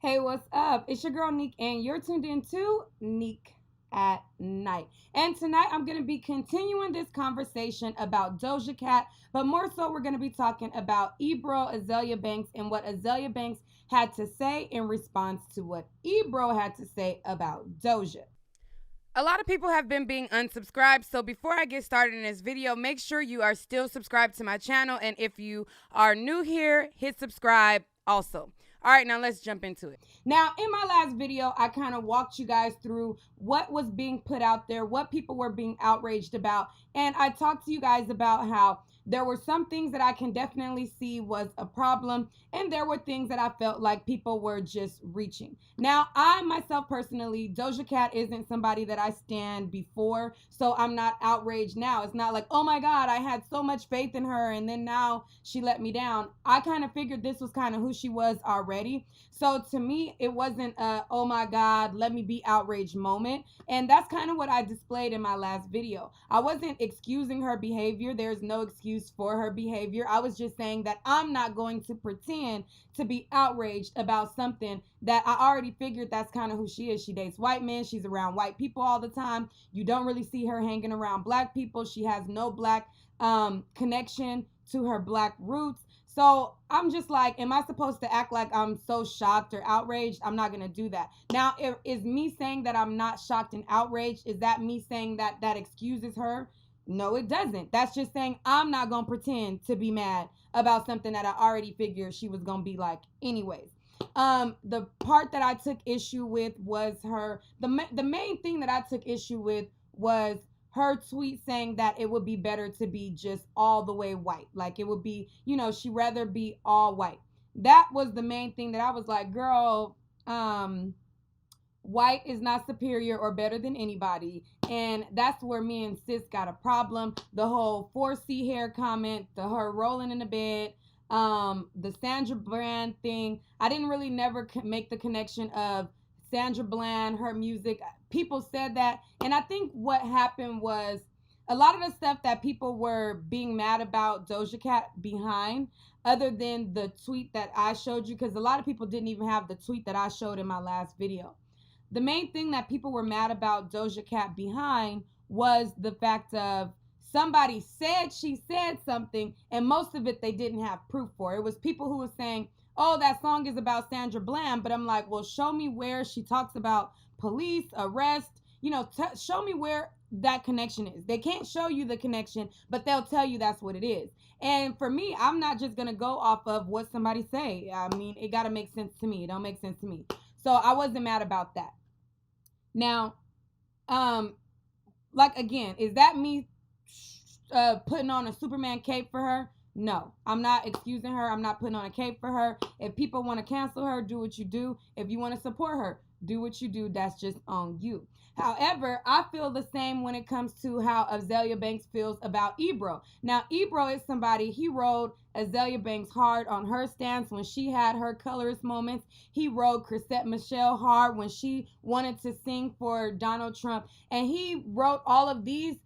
Hey, what's up? It's your girl Neek, and you're tuned in to Neek at Night. And tonight I'm going to be continuing this conversation about Doja Cat, but more so we're going to be talking about Ebro, Azealia Banks, and what Azealia Banks had to say in response to what Ebro had to say about Doja. A lot of people have been being unsubscribed, so before I get started in this video, make sure you are still subscribed to my channel, and if you are new here, hit subscribe also. All right, now let's jump into it. Now, in my last video, I kind of walked you guys through what was being put out there, what people were being outraged about, and I talked to you guys about how there were some things that I can definitely see was a problem, and there were things that I felt like people were just reaching. Now, I myself personally, Doja Cat isn't somebody that I stand before, so I'm not outraged now. It's not like, oh my God, I had so much faith in her, and then now she let me down. I kind of figured this was kind of who she was already. So to me, it wasn't a, oh my God, let me be outraged moment. And that's kind of what I displayed in my last video. I wasn't excusing her behavior. There's no excuse for her behavior. I was just saying that I'm not going to pretend to be outraged about something that I already figured that's kind of who she is. She dates white men. She's around white people all the time. You don't really see her hanging around black people. She has no black connection to her black roots. So I'm just like, am I supposed to act like I'm so shocked or outraged? I'm not going to do that. Now, is me saying that I'm not shocked and outraged, is that me saying that that excuses her? No, it doesn't. That's just saying I'm not going to pretend to be mad about something that I already figured she was going to be like anyways. The part that I took issue with was the main thing that I took issue with was her tweet saying that it would be better to be just all the way white. Like it would be, she'd rather be all white. That was the main thing that I was like, girl, white is not superior or better than anybody. And that's where me and sis got a problem. The whole 4C hair comment, her rolling in the bed, the Sandra Bland thing. I didn't really never make the connection of Sandra Bland, her music. People said that. And I think what happened was a lot of the stuff that people were being mad about Doja Cat behind, other than the tweet that I showed you, because a lot of people didn't even have the tweet that I showed in my last video. The main thing that people were mad about Doja Cat behind was the fact of somebody said she said something, and most of it they didn't have proof for. It was people who were saying, oh, that song is about Sandra Bland, but I'm like, well, show me where she talks about police, arrest, show me where that connection is. They can't show you the connection, but they'll tell you that's what it is. And for me, I'm not just going to go off of what somebody say. I mean, it got to make sense to me. It don't make sense to me. So I wasn't mad about that. Now, like again, is that me putting on a Superman cape for her? No, I'm not excusing her. I'm not putting on a cape for her. If people want to cancel her, do what you do. If you want to support her, do what you do. That's just on you. However, I feel the same when it comes to how Azealia Banks feels about Ebro. Now, Ebro is somebody, he rode Azealia Banks hard on her stance when she had her colorist moments. He rode Chrisette Michele hard when she wanted to sing for Donald Trump. And he wrote all of these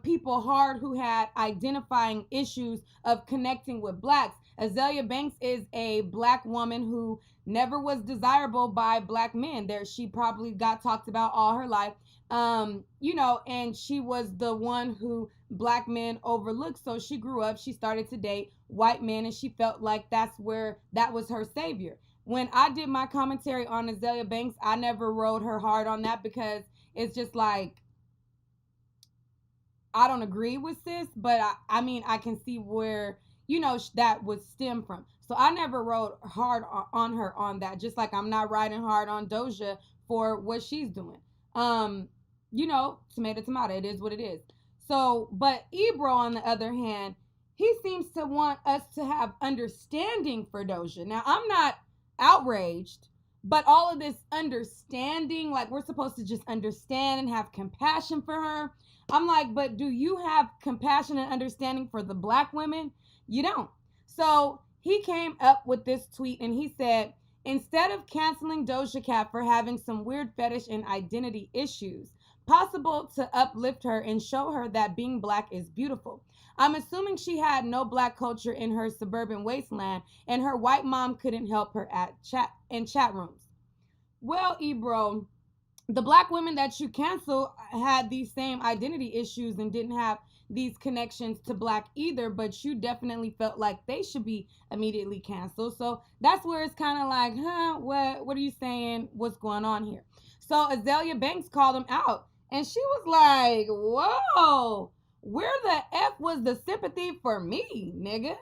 people hard who had identifying issues of connecting with blacks. Azealia Banks is a black woman who never was desirable by black men. She probably got talked about all her life. And she was the one who black men overlooked. So she grew up, she started to date white men, and she felt like that was her savior. When I did my commentary on Azealia Banks, I never rode her hard on that because it's just like, I don't agree with sis, but I mean, I can see where, that would stem from. So I never rode hard on her on that, just like I'm not riding hard on Doja for what she's doing. Tomato, tomato, it is what it is. So, but Ebro, on the other hand, he seems to want us to have understanding for Doja. Now, I'm not outraged, but all of this understanding, like we're supposed to just understand and have compassion for her. I'm like, but do you have compassion and understanding for the black women? You don't. So he came up with this tweet and he said, instead of canceling Doja Cat for having some weird fetish and identity issues, possible to uplift her and show her that being black is beautiful. I'm assuming she had no black culture in her suburban wasteland and her white mom couldn't help her in chat rooms. Well, Ebro, the black women that you cancel had these same identity issues and didn't have these connections to black either, but you definitely felt like they should be immediately canceled. So that's where it's kind of like, huh, what are you saying? What's going on here? So Azealia Banks called him out and she was like, whoa, where the F was the sympathy for me, nigga?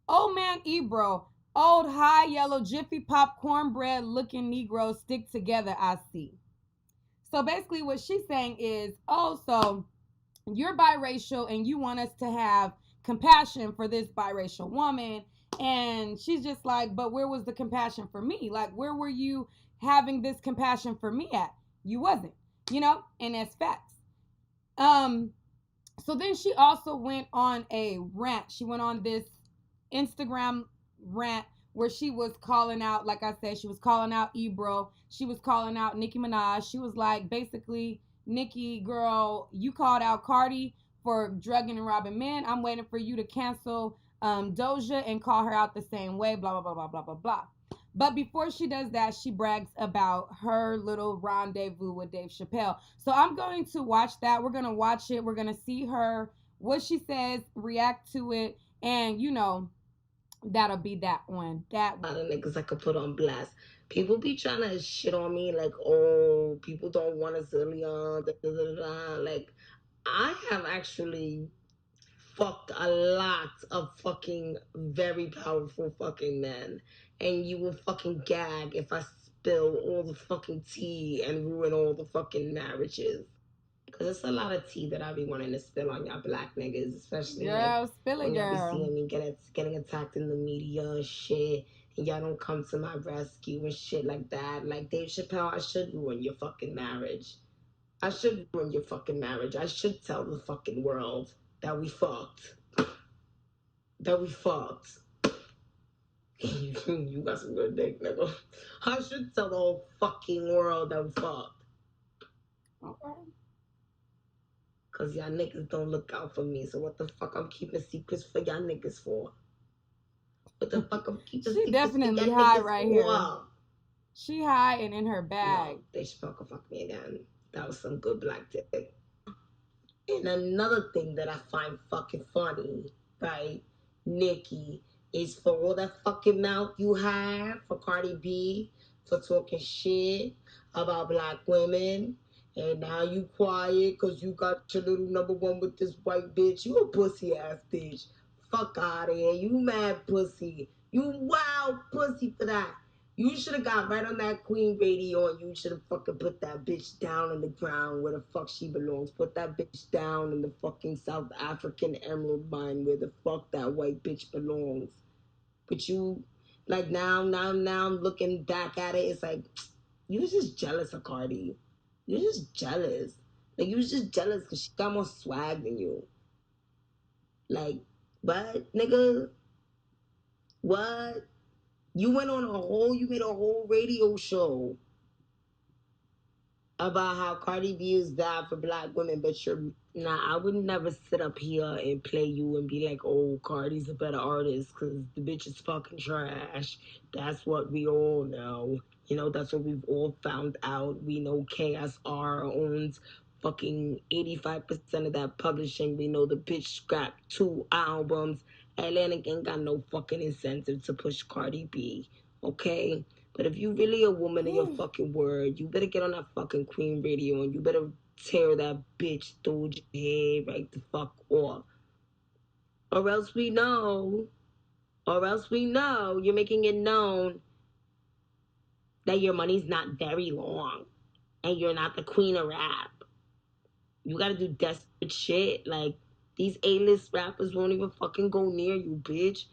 Old man Ebro, old high yellow Jiffy Pop cornbread looking Negroes stick together, I see. So basically, what she's saying is, oh, so you're biracial and you want us to have compassion for this biracial woman. And she's just like, but where was the compassion for me? Like, where were you having this compassion for me at? You wasn't, and that's facts. Um, so then she also went on a rant. She went on this Instagram rant where she was calling out, like I said, she was calling out Ebro. She was calling out Nicki Minaj. She was like, basically, Nicki, girl, you called out Cardi for drugging and robbing men. I'm waiting for you to cancel Doja and call her out the same way, blah, blah, blah, blah, blah, blah, blah. But before she does that, she brags about her little rendezvous with Dave Chappelle. So I'm going to watch that. We're going to watch it. We're going to see her, what she says, react to it. And, that'll be that one. That A lot of niggas I could put on blast. People be trying to shit on me like, oh, people don't want Azealia, da, da, da, da. Like, I have actually fucked a lot of fucking very powerful fucking men. And you will fucking gag if I spill all the fucking tea and ruin all the fucking marriages. Cause it's a lot of tea that I be wanting to spill on y'all black niggas, especially like girl, spill it, when y'all be girl. seeing me getting attacked in the media and shit, and y'all don't come to my rescue and shit like that. Like Dave Chappelle, I should ruin your fucking marriage. I should ruin your fucking marriage. I should tell the fucking world that we fucked. That we fucked. You got some good dick, nigga. I should tell the whole fucking world that we fucked. Okay. Cause y'all niggas don't look out for me. So what the fuck I'm keeping secrets for y'all niggas for? What the fuck I'm keeping She secrets for definitely y'all high niggas right here. for? She high and in her bag. No, they should fuck me again. That was some good black dick. And another thing that I find fucking funny, right, Nicki, is for all that fucking mouth you have for Cardi B, for talking shit about black women. And now you quiet because you got your little number one with this white bitch. You a pussy ass bitch. Fuck out of here. You mad pussy. You wild pussy for that. You should have got right on that Queen radio and you should have fucking put that bitch down on the ground where the fuck she belongs. Put that bitch down in the fucking South African emerald mine where the fuck that white bitch belongs. But you, like now I'm looking back at it. It's like, you was just jealous of Cardi. You was just jealous. Like, you was just jealous because she got more swag than you. Like, what, nigga? What? You made a whole radio show about how Cardi B is bad for black women, but you're nah. I would never sit up here and play you and be like, "Oh, Cardi's a better artist," because the bitch is fucking trash. That's what we all know. That's what we've all found out. We know KSR owns fucking 85% of that publishing. We know the bitch scrapped 2 albums. Atlantic ain't got no fucking incentive to push Cardi B. Okay? But if you really a woman of your fucking word, you better get on that fucking Queen radio and you better tear that bitch Doja head right the fuck off. Or else we know, you're making it known that your money's not very long and you're not the queen of rap. You gotta do desperate shit. Like, these A-list rappers won't even fucking go near you, bitch.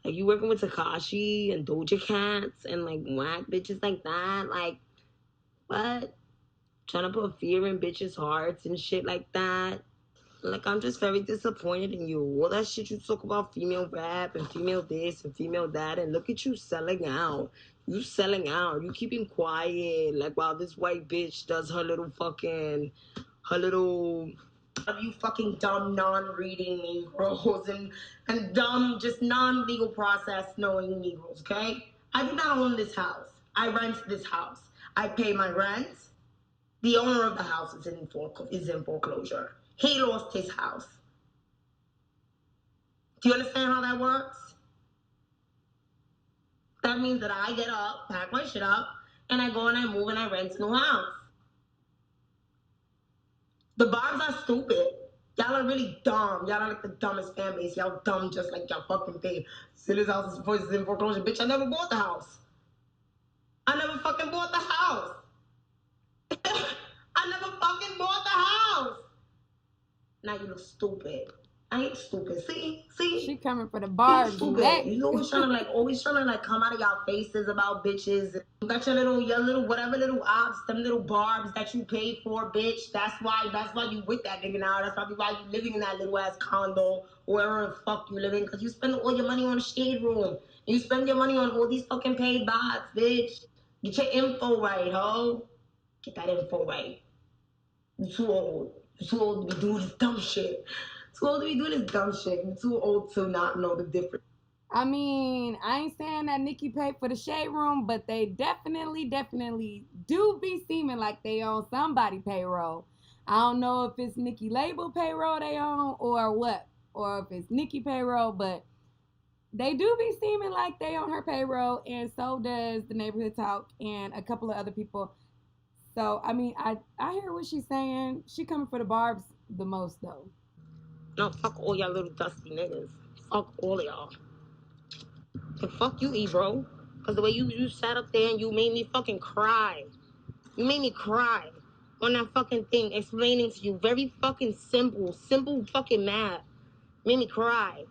Like, you working with Takashi and Doja Cats and like whack bitches like that. Like, what? Trying to put fear in bitches' hearts and shit like that. Like, I'm just very disappointed in you. All that shit you talk about female rap and female this and female that, and look at you selling out. You selling out. You keeping quiet. Like, while this white bitch does her little of you fucking dumb non-reading Negroes and dumb just non-legal process knowing Negroes, okay? I do not own this house. I rent this house. I pay my rent. The owner of the house is in foreclosure. He lost his house. Do you understand how that works? That means that I get up, pack my shit up, and I go and I move and I rent a new house. The Barbs are stupid. Y'all are really dumb. Y'all are like the dumbest fan base. Y'all dumb just like y'all fucking pay. So this house is in foreclosure. Bitch, I never bought the house. I never fucking bought the house. I never fucking bought the house. Now you look stupid. I ain't stupid. See? She coming for the Barbs. Stupid. You always trying to come out of y'all faces about bitches. You got your little whatever little ops, them little Barbs that you paid for, bitch. That's why you with that nigga now. That's probably why you living in that little ass condo, wherever the fuck you living, because you spend all your money on the shade room. You spend your money on all these fucking paid bots, bitch. Get your info right, ho. Get that info right. You too old. You're too old to be doing this dumb shit. Too old to be doing this dumb shit. You're too old to not know the difference. I mean, I ain't saying that Nicki paid for the shade room, but they definitely do be seeming like they on somebody payroll. I don't know if it's Nicki label payroll they on or what, or if it's Nicki payroll, but they do be seeming like they on her payroll, and so does the Neighborhood Talk and a couple of other people. So, I mean, I hear what she's saying. She coming for the Barbs the most, though. No, fuck all y'all little dusty niggas. Fuck all of y'all. And fuck you, Ebro. Because the way you sat up there and you made me fucking cry. You made me cry on that fucking thing, explaining to you very fucking simple fucking math. Made me cry.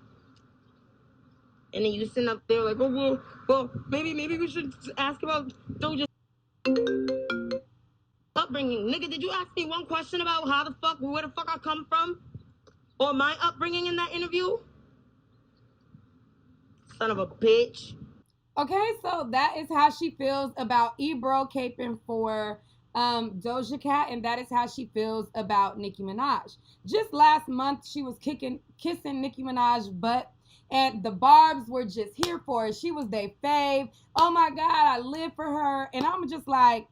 And then you sitting up there like, oh, well, maybe we should ask about Doja upbringing. Nigga, did you ask me one question about where the fuck I come from? Or my upbringing in that interview? Son of a bitch. Okay, so that is how she feels about Ebro caping for Doja Cat, and that is how she feels about Nicki Minaj. Just last month, she was kissing Nicki Minaj's butt, and the Barbs were just here for it. She was their fave. Oh my God, I live for her. And I'm just like,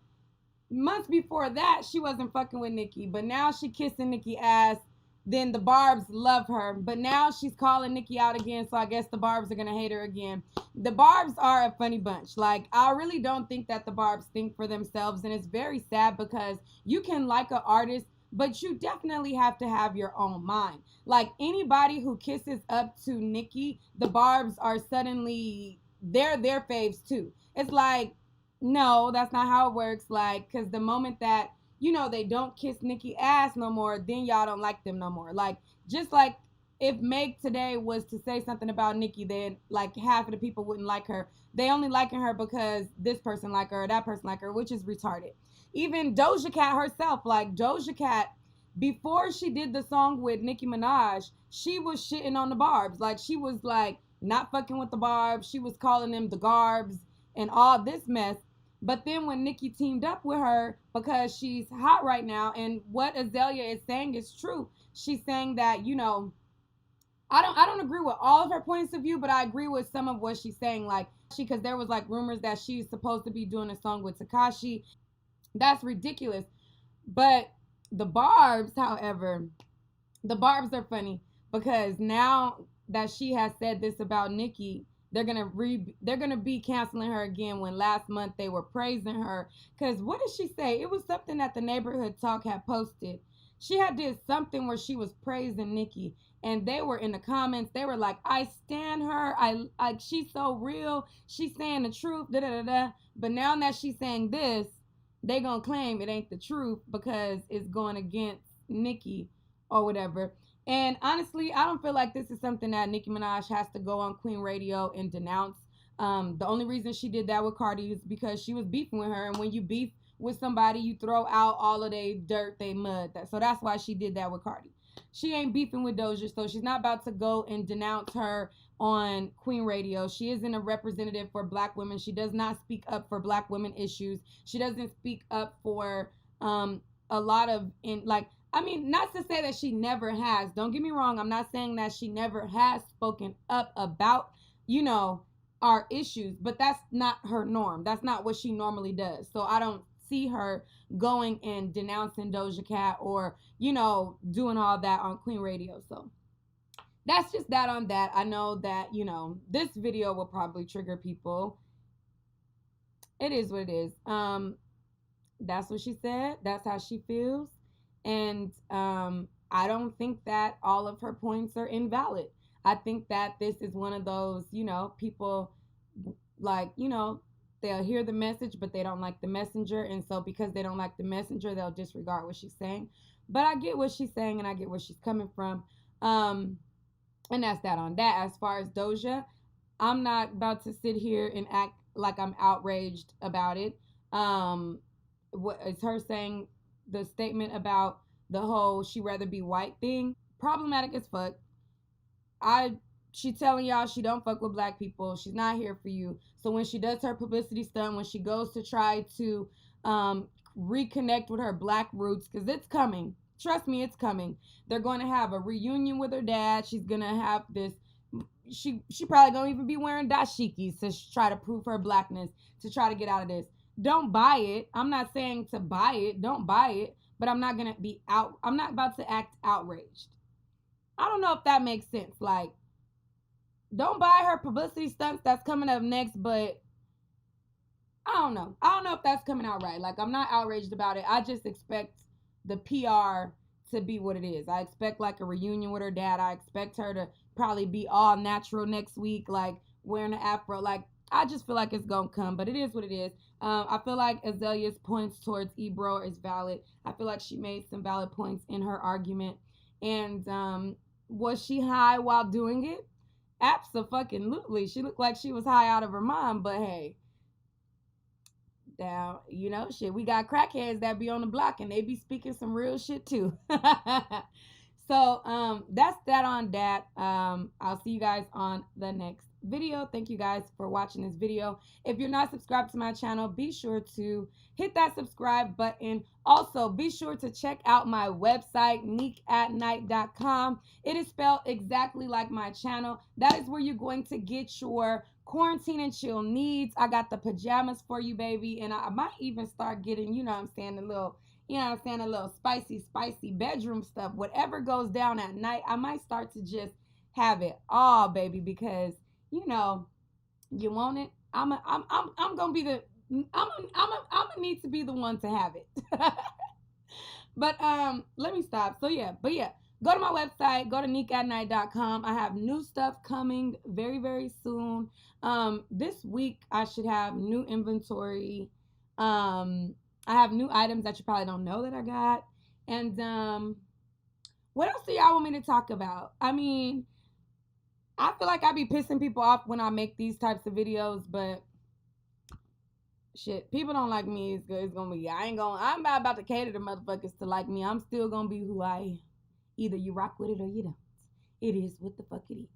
months before that, she wasn't fucking with Nicki, but now she kissing Nicki ass. Then the Barbs love her, but now she's calling Nicki out again, so I guess the Barbs are gonna hate her again. The Barbs are a funny bunch. Like, I really don't think that the Barbs think for themselves, and it's very sad because you can like an artist, but you definitely have to have your own mind. Like, anybody who kisses up to Nicki, the Barbs are suddenly, they're their faves too. It's like, no, that's not how it works. Like, because the moment that they don't kiss Nicki ass no more, then y'all don't like them no more. Like, just like if Meg today was to say something about Nicki, then like half of the people wouldn't like her. They only liking her because this person like her or that person like her, which is retarded. Even Doja Cat herself, like Doja Cat, before she did the song with Nicki Minaj, she was shitting on the Barbs. Like, she was like not fucking with the Barbs. She was calling them the Garbs and all this mess. But then when Nicki teamed up with her, because she's hot right now, and what Azealia is saying is true. She's saying that, I don't agree with all of her points of view, but I agree with some of what she's saying. Like, because there was like rumors that she's supposed to be doing a song with Tekashi. That's ridiculous. But the Barbs, however, the Barbs are funny because now that she has said this about Nicki, they're gonna be canceling her again when last month they were praising her. Cause what did she say? It was something that the Neighborhood Talk had posted. She had did something where she was praising Nicki, and they were in the comments. They were like, "I stan her. She's so real. She's saying the truth." Da da da da. But now that she's saying this, they gonna claim it ain't the truth because it's going against Nicki or whatever. And honestly, I don't feel like this is something that Nicki Minaj has to go on Queen Radio and denounce. The only reason she did that with Cardi is because she was beefing with her. And when you beef with somebody, you throw out all of their dirt, they mud. So that's why she did that with Cardi. She ain't beefing with Doja, so she's not about to go and denounce her on Queen Radio. She isn't a representative for Black women. She does not speak up for Black women issues. She doesn't speak up for a lot of not to say that she never has. Don't get me wrong. I'm not saying that she never has spoken up about, our issues, but that's not her norm. That's not what she normally does. So I don't see her going and denouncing Doja Cat or, you know, doing all that on Queen Radio. So that's just that on that. I know that, you know, this video will probably trigger people. It is what it is. That's what she said. That's how she feels. And I don't think that all of her points are invalid. I think that this is one of those, you know, people like, you know, they'll hear the message, but they don't like the messenger. And so because they don't like the messenger, they'll disregard what she's saying. But I get what she's saying and I get where she's coming from. And that's that on that. As far as Doja, I'm not about to sit here and act like I'm outraged about it. What is her saying the statement about the whole she rather be white thing? Problematic as fuck. She telling y'all she don't fuck with black people. She's not here for you. So when she does her publicity stunt, when she goes to try to reconnect with her black roots, because it's coming. Trust me, it's coming. They're going to have a reunion with her dad. She's gonna have this. She probably gonna even be wearing dashikis to try to prove her blackness, to try to get out of this. Don't buy it. I'm not saying to buy it. Don't buy it. But I'm not gonna be out. I'm not about to act outraged. I don't know if that makes sense. Like, don't buy her publicity stunts that's coming up next, but I don't know. I don't know if that's coming out right. Like, I'm not outraged about it. I just expect the PR to be what it is. I expect like a reunion with her dad. I expect her to probably be all natural next week, like wearing an afro. Like, I just feel like it's gonna come, but it is what it is. I feel like Azealia's points towards Ebro is valid. I feel like she made some valid points in her argument. And was she high while doing it? Absolutely. She looked like she was high out of her mind, but hey, down, you know, shit, we got crackheads that be on the block and they be speaking some real shit too. So that's that on that. I'll see you guys on the next video. Thank you guys for watching this video. If you're not subscribed to my channel, be sure to hit that subscribe button. Also, be sure to check out my website, nickiatnight.com. It is spelled exactly like my channel. That is where you're going to get your quarantine and chill needs. I got the pajamas for you, baby. And I might even start getting, you know what I'm saying, a little spicy bedroom stuff. Whatever goes down at night, I might start to just have it all, baby, because you know, you want it. I'm gonna be the I'm gonna need to be the one to have it. But let me stop. So yeah, go to my website, go to nickiatnight.com. I have new stuff coming very, very soon. This week I should have new inventory. I have new items that you probably don't know that I got. And what else do y'all want me to talk about? I mean, I feel like I be pissing people off when I make these types of videos, but shit, people don't like me. It's gonna be. I'm not about to cater to motherfuckers to like me. I'm still gonna be who I am. Either you rock with it or you don't. It is what the fuck it is.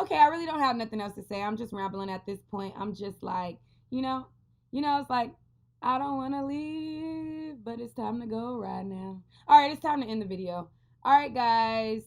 Okay, I really don't have nothing else to say. I'm just rambling at this point. I'm just like, it's like, I don't want to leave, but it's time to go right now. All right, it's time to end the video. All right, guys.